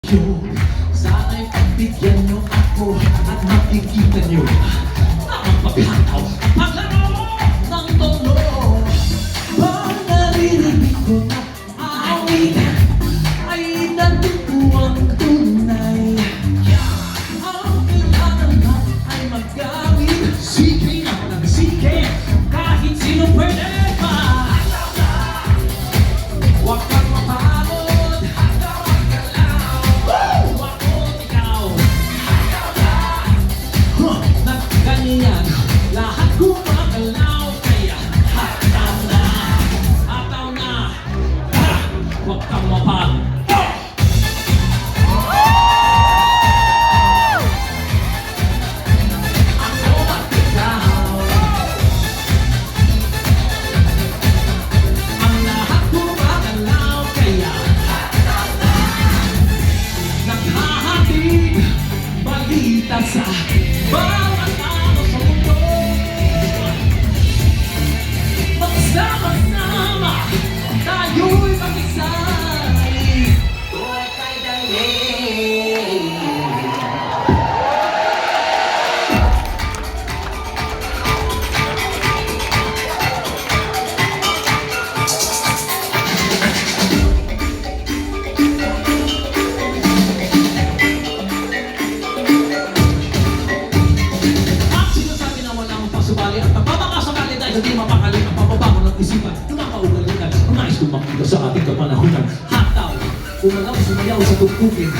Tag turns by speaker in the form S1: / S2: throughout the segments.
S1: Sana'y pagbigyan nyo ako at makikita nyo na ang paghataw at paglaro ng tono. Pag naririnig ko na awitan ay natutuwang tunay. Ang kailangan na ay maggamit sige na ng sige kahit sino pwede pa. Huwag kang mapagod, hanggang galaw. Wako't ikaw, nagganyan, lahat gumagalaw. Kaya hataw na, huwag kang mapagod. Ako at ikaw, ang lahat gumagalaw. Kaya naghahatid balita sa bawat tao sa mundo. Magsama-sama tayo'y mag-isay. Tuwa'y kay dalig. At sinasabi na walang pasubali at napapakasakali dahil hindi mapakali ang papabangon ng isipan ng mga kaugalitan. Ang nais kong makita sa ating kapanahunan. Hataw, umalaw, sumayaw sa tugtugin.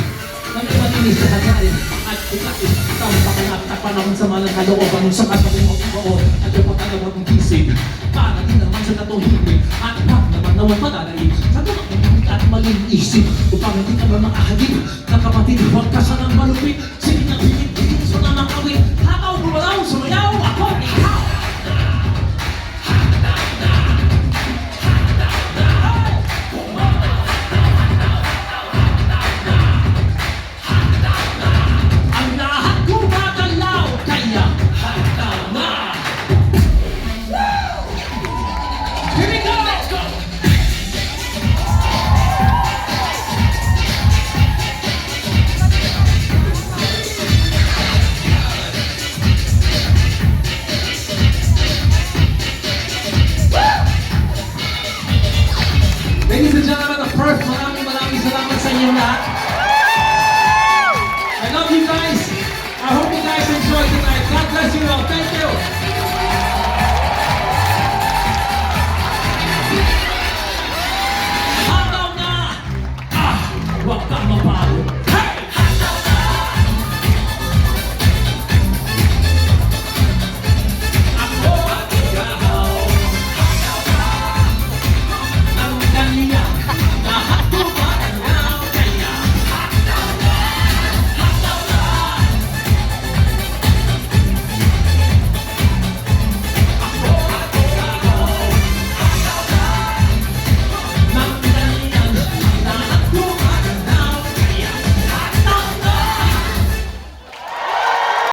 S1: Kami matinis sa hagarin at ikain. Tamang pakanap at panahon sa malang kalooban ng sakat na mong ibaon at yung pagkagawag ng gising. Para din naman sa natuhimik at pag naman naman madalain sa tumakot at maling isip upang hindi ka ba makahagip na kapatid, huwag ka sanang malupit.